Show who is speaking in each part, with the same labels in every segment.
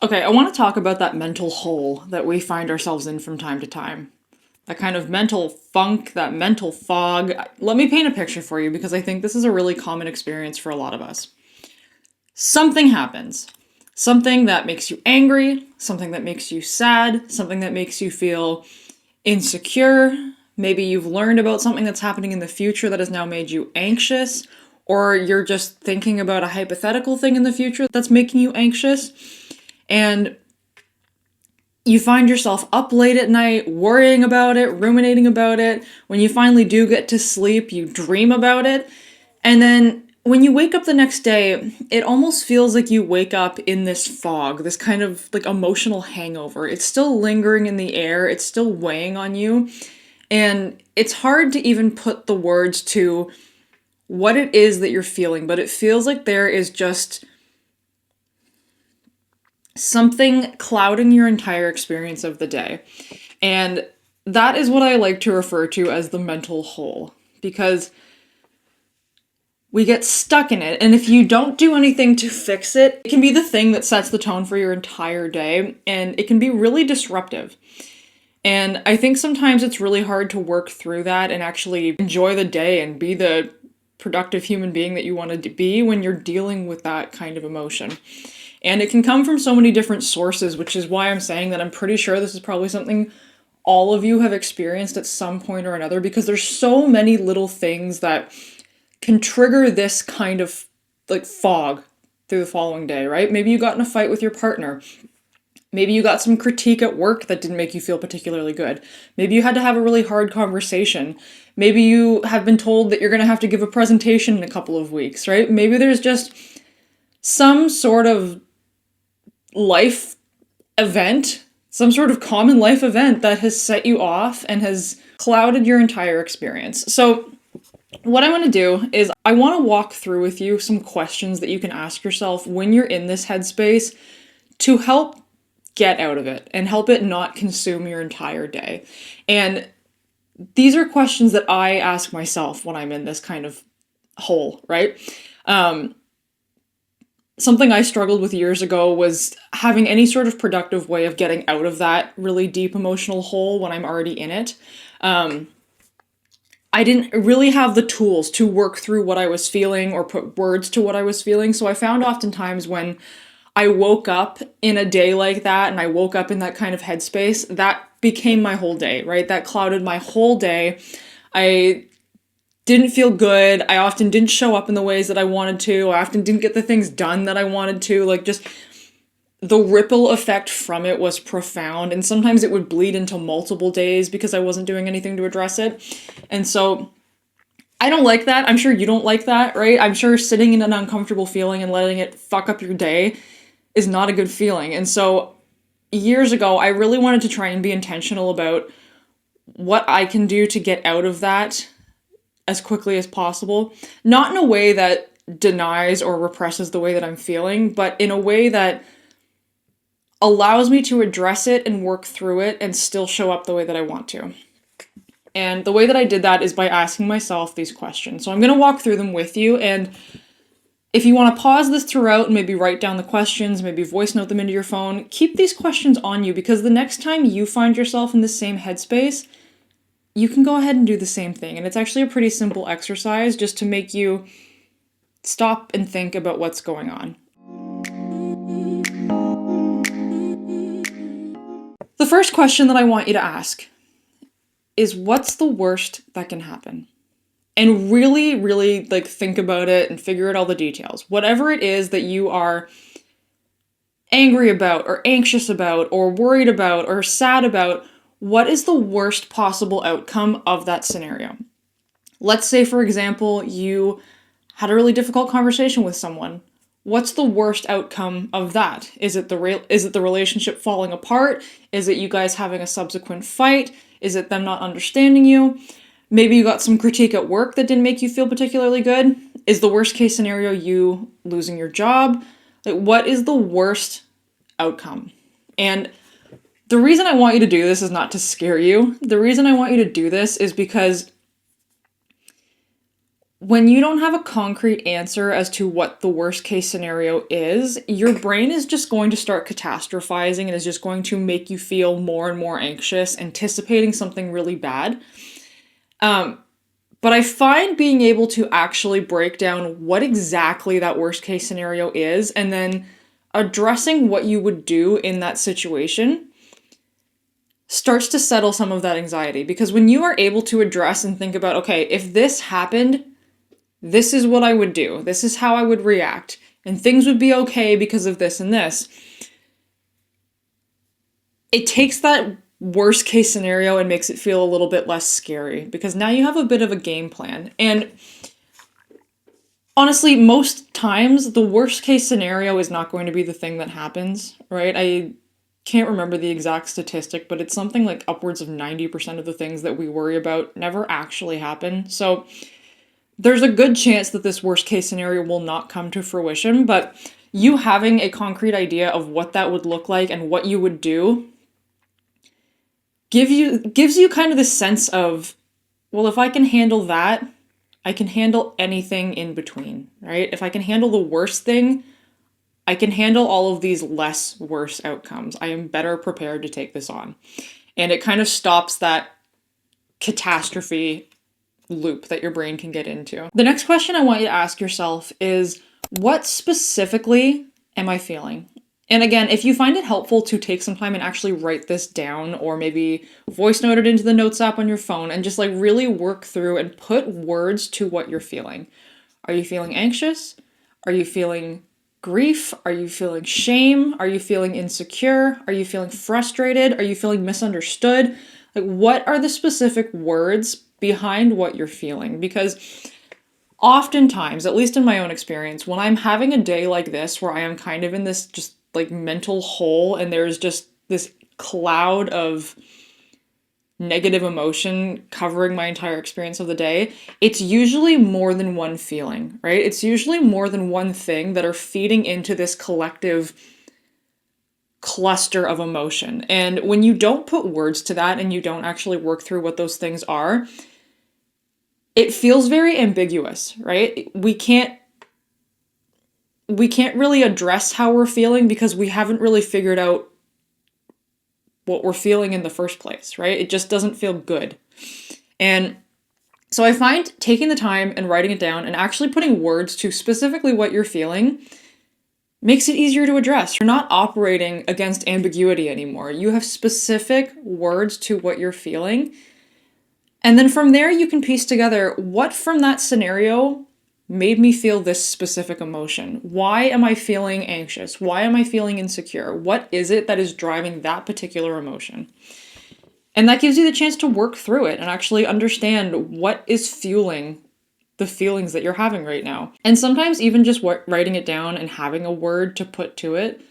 Speaker 1: Okay, I want to talk about that mental hole that we find ourselves in from time to time. That kind of mental funk, that mental fog. Let me paint a picture for you because I think this is a really common experience for a lot of us. Something happens. Something that makes you angry, something that makes you sad, something that makes you feel insecure. Maybe you've learned about something that's happening in the future that has now made you anxious, or you're just thinking about a hypothetical thing in the future that's making you anxious. And you find yourself up late at night worrying about it, ruminating about it. When you finally do get to sleep, you dream about it. And then when you wake up the next day, it almost feels like you wake up in this fog, this kind of like emotional hangover. It's still lingering in the air, it's still weighing on you. And it's hard to even put the words to what it is that you're feeling, but it feels like there is just something clouding your entire experience of the day. And that is what I like to refer to as the mental hole, because we get stuck in it. And if you don't do anything to fix it, it can be the thing that sets the tone for your entire day. And it can be really disruptive. And I think sometimes it's really hard to work through that and actually enjoy the day and be the productive human being that you want to be when you're dealing with that kind of emotion. And it can come from so many different sources, which is why I'm saying that I'm pretty sure this is probably something all of you have experienced at some point or another, because there's so many little things that can trigger this kind of like fog through the following day, right? Maybe you got in a fight with your partner. Maybe you got some critique at work that didn't make you feel particularly good. Maybe you had to have a really hard conversation. Maybe you have been told that you're going to have to give a presentation in a couple of weeks, right? Maybe there's just some sort of life event, some sort of common life event that has set you off and has clouded your entire experience. So what I want to do is I want to walk through with you some questions that you can ask yourself when you're in this headspace to help get out of it and help it not consume your entire day. And these are questions that I ask myself when I'm in this kind of hole, right? Something I struggled with years ago was having any sort of productive way of getting out of that really deep emotional hole when I'm already in it. I didn't really have the tools to work through what I was feeling or put words to what I was feeling. So I found oftentimes when I woke up in a day like that and I woke up in that kind of headspace, that became my whole day, right? That clouded my whole day. I didn't feel good. I often didn't show up in the ways that I wanted to. I often didn't get the things done that I wanted to. Like, just the ripple effect from it was profound. And sometimes it would bleed into multiple days because I wasn't doing anything to address it. And so I don't like that. I'm sure you don't like that, right? I'm sure sitting in an uncomfortable feeling and letting it fuck up your day is not a good feeling. And so years ago, I really wanted to try and be intentional about what I can do to get out of that as quickly as possible. Not in a way that denies or represses the way that I'm feeling, but in a way that allows me to address it and work through it and still show up the way that I want to. And the way that I did that is by asking myself these questions. So I'm going to walk through them with you, and if you want to pause this throughout and maybe write down the questions, maybe voice note them into your phone, keep these questions on you, because the next time you find yourself in the same headspace, you can go ahead and do the same thing. And it's actually a pretty simple exercise just to make you stop and think about what's going on. The first question that I want you to ask is, what's the worst that can happen? And really, really like think about it and figure out all the details. Whatever it is that you are angry about or anxious about or worried about or sad about, what is the worst possible outcome of that scenario? Let's say, for example, you had a really difficult conversation with someone. What's the worst outcome of that? Is it the relationship falling apart? Is it you guys having a subsequent fight? Is it them not understanding you? Maybe you got some critique at work that didn't make you feel particularly good. Is the worst case scenario you losing your job? Like, what is the worst outcome? And the reason I want you to do this is not to scare you. The reason I want you to do this is because when you don't have a concrete answer as to what the worst case scenario is, your brain is just going to start catastrophizing and is just going to make you feel more and more anxious, anticipating something really bad. But I find being able to actually break down what exactly that worst case scenario is and then addressing what you would do in that situation starts to settle some of that anxiety. Because when you are able to address and think about, okay, if this happened, this is what I would do, this is how I would react, and things would be okay because of this and this, it takes that worst case scenario and makes it feel a little bit less scary because now you have a bit of a game plan. And honestly, most times the worst case scenario is not going to be the thing that happens, right? I can't remember the exact statistic, but it's something like upwards of 90% of the things that we worry about never actually happen. So there's a good chance that this worst case scenario will not come to fruition, but you having a concrete idea of what that would look like and what you would do gives you kind of this sense of, well, if I can handle that, I can handle anything in between, right? If I can handle the worst thing, I can handle all of these less worse outcomes. I am better prepared to take this on. And it kind of stops that catastrophe loop that your brain can get into. The next question I want you to ask yourself is, what specifically am I feeling? And again, if you find it helpful to take some time and actually write this down or maybe voice note it into the notes app on your phone and just like really work through and put words to what you're feeling. Are you feeling anxious? Are you feeling grief? Are you feeling shame? Are you feeling insecure? Are you feeling frustrated? Are you feeling misunderstood? Like, what are the specific words behind what you're feeling? Because oftentimes, at least in my own experience, when I'm having a day like this where I am kind of in this just like mental hole and there's just this cloud of negative emotion covering my entire experience of the day, it's usually more than one feeling, right? It's usually more than one thing that are feeding into this collective cluster of emotion. And when you don't put words to that and you don't actually work through what those things are, it feels very ambiguous, right? We can't really address how we're feeling because we haven't really figured out what we're feeling in the first place, right? It just doesn't feel good. And so I find taking the time and writing it down and actually putting words to specifically what you're feeling makes it easier to address. You're not operating against ambiguity anymore. You have specific words to what you're feeling. And then from there, you can piece together what from that scenario made me feel this specific emotion. Why am I feeling anxious? Why am I feeling insecure? What is it that is driving that particular emotion? And that gives you the chance to work through it and actually understand what is fueling the feelings that you're having right now. And sometimes even just writing it down and having a word to put to it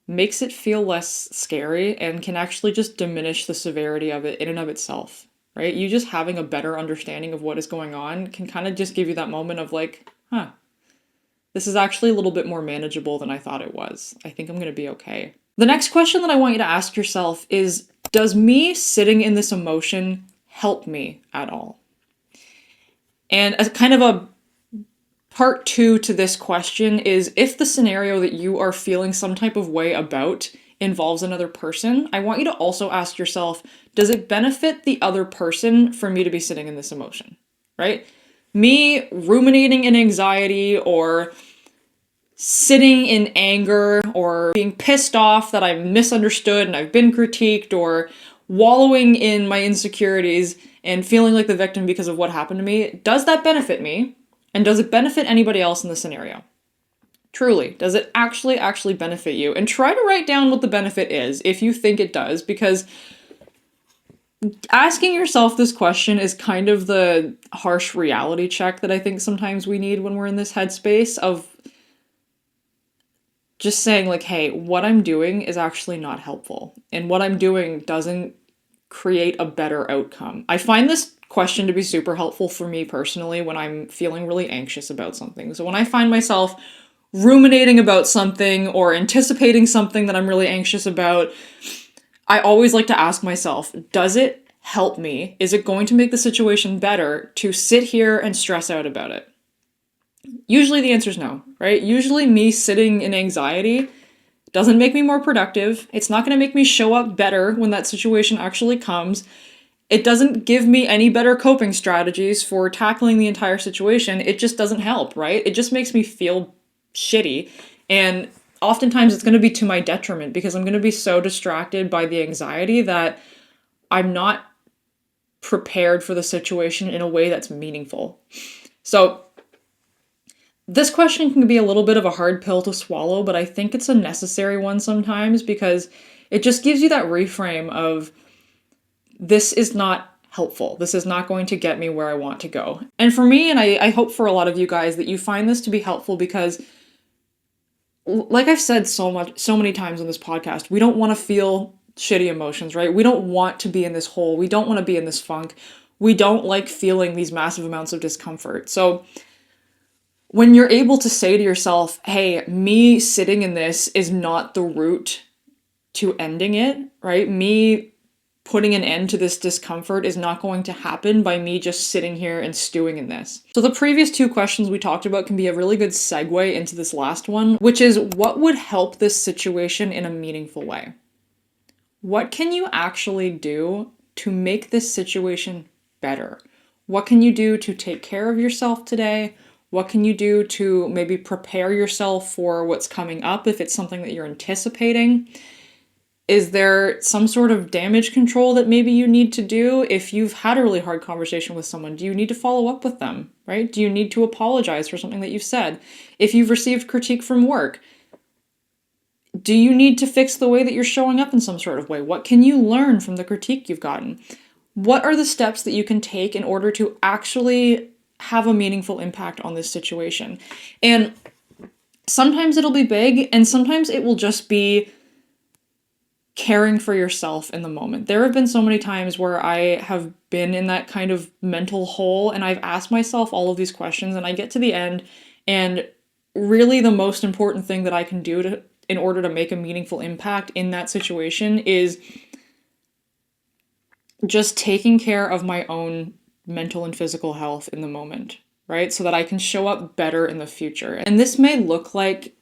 Speaker 1: makes it feel less scary and can actually just diminish the severity of it in and of itself. Right? You just having a better understanding of what is going on can kind of just give you that moment of like, this is actually a little bit more manageable than I thought it was. I think I'm going to be okay. The next question that I want you to ask yourself is, does me sitting in this emotion help me at all? And as kind of a part 2 to this question is, if the scenario that you are feeling some type of way about involves another person, I want you to also ask yourself, does it benefit the other person for me to be sitting in this emotion, right? Me ruminating in anxiety or sitting in anger or being pissed off that I'm misunderstood and I've been critiqued, or wallowing in my insecurities and feeling like the victim because of what happened to me, does that benefit me? And does it benefit anybody else in the scenario? Truly, does it actually benefit you? And try to write down what the benefit is if you think it does, because asking yourself this question is kind of the harsh reality check that I think sometimes we need when we're in this headspace of just saying like, hey, what I'm doing is actually not helpful. And what I'm doing doesn't create a better outcome. I find this question to be super helpful for me personally when I'm feeling really anxious about something. So when I find myself ruminating about something or anticipating something that I'm really anxious about, I always like to ask myself, does it help me? Is it going to make the situation better to sit here and stress out about it? Usually the answer is no, right? Usually me sitting in anxiety doesn't make me more productive. It's not going to make me show up better when that situation actually comes. It doesn't give me any better coping strategies for tackling the entire situation. It just doesn't help, right? It just makes me feel shitty. And oftentimes it's going to be to my detriment because I'm going to be so distracted by the anxiety that I'm not prepared for the situation in a way that's meaningful. So this question can be a little bit of a hard pill to swallow, but I think it's a necessary one sometimes because it just gives you that reframe of this is not helpful. This is not going to get me where I want to go. And for me, and I hope for a lot of you guys that you find this to be helpful because like I've said so many times on this podcast, we don't want to feel shitty emotions, right? We don't want to be in this hole. We don't want to be in this funk. We don't like feeling these massive amounts of discomfort. So when you're able to say to yourself, hey, me sitting in this is not the route to ending it, right? Me putting an end to this discomfort is not going to happen by me just sitting here and stewing in this. So the previous two questions we talked about can be a really good segue into this last one, which is what would help this situation in a meaningful way? What can you actually do to make this situation better? What can you do to take care of yourself today? What can you do to maybe prepare yourself for what's coming up if it's something that you're anticipating? Is there some sort of damage control that maybe you need to do if you've had a really hard conversation with someone? Do you need to follow up with them, right? Do you need to apologize for something that you've said? If you've received critique from work, do you need to fix the way that you're showing up in some sort of way? What can you learn from the critique you've gotten? What are the steps that you can take in order to actually have a meaningful impact on this situation? And sometimes it'll be big, and sometimes it will just be caring for yourself in the moment. There have been so many times where I have been in that kind of mental hole and I've asked myself all of these questions and I get to the end and really the most important thing that I can do in order to make a meaningful impact in that situation is just taking care of my own mental and physical health in the moment, right? So that I can show up better in the future. And this may look like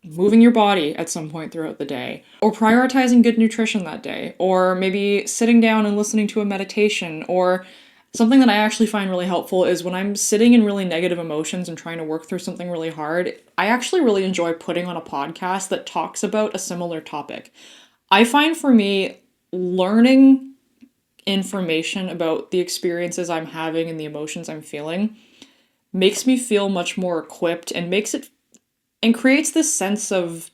Speaker 1: moving your body at some point throughout the day, or prioritizing good nutrition that day, or maybe sitting down and listening to a meditation, or something that I actually find really helpful is when I'm sitting in really negative emotions and trying to work through something really hard, I actually really enjoy putting on a podcast that talks about a similar topic. I find for me, learning information about the experiences I'm having and the emotions I'm feeling makes me feel much more equipped and creates this sense of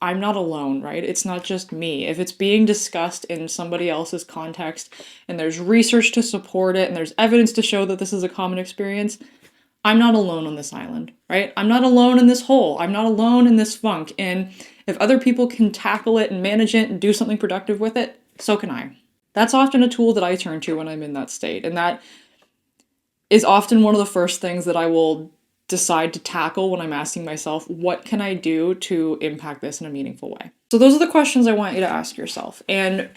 Speaker 1: I'm not alone, right? It's not just me. If it's being discussed in somebody else's context and there's research to support it and there's evidence to show that this is a common experience, I'm not alone on this island, right? I'm not alone in this hole. I'm not alone in this funk. And if other people can tackle it and manage it and do something productive with it, so can I. That's often a tool that I turn to when I'm in that state. And that is often one of the first things that I will decide to tackle when I'm asking myself, what can I do to impact this in a meaningful way? So those are the questions I want you to ask yourself. And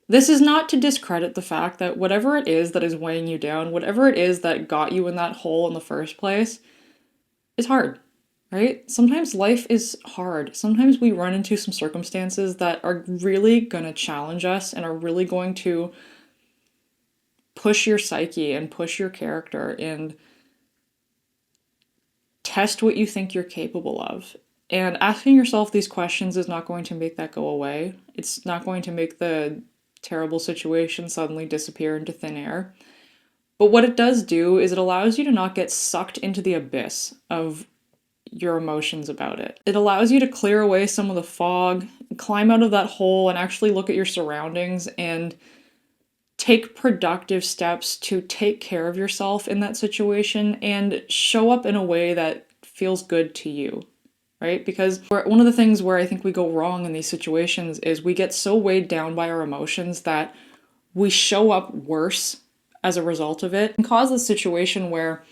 Speaker 1: this is not to discredit the fact that whatever it is that is weighing you down, whatever it is that got you in that hole in the first place, is hard, right? Sometimes life is hard. Sometimes we run into some circumstances that are really going to challenge us and are really going to push your psyche and push your character and test what you think you're capable of. And asking yourself these questions is not going to make that go away. It's not going to make the terrible situation suddenly disappear into thin air. But what it does do is it allows you to not get sucked into the abyss of your emotions about it. It allows you to clear away some of the fog, climb out of that hole, and actually look at your surroundings and take productive steps to take care of yourself in that situation and show up in a way that feels good to you, right? Because one of the things where I think we go wrong in these situations is we get so weighed down by our emotions that we show up worse as a result of it and cause a situation where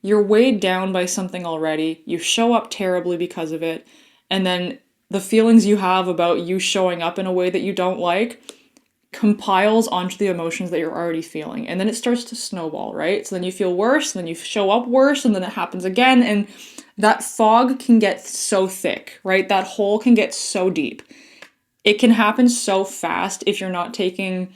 Speaker 1: you're weighed down by something already, you show up terribly because of it, and then the feelings you have about you showing up in a way that you don't like compiles onto the emotions that you're already feeling. And then it starts to snowball, right? So then you feel worse, and then you show up worse, and then it happens again. And that fog can get so thick, right? That hole can get so deep. It can happen so fast if you're not taking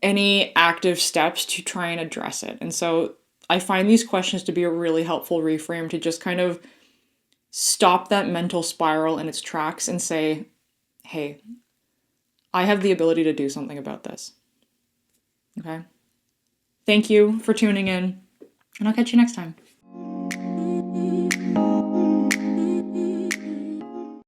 Speaker 1: any active steps to try and address it. And so I find these questions to be a really helpful reframe to just kind of stop that mental spiral in its tracks and say, hey, I have the ability to do something about this. Okay? Thank you for tuning in, and I'll catch you next time.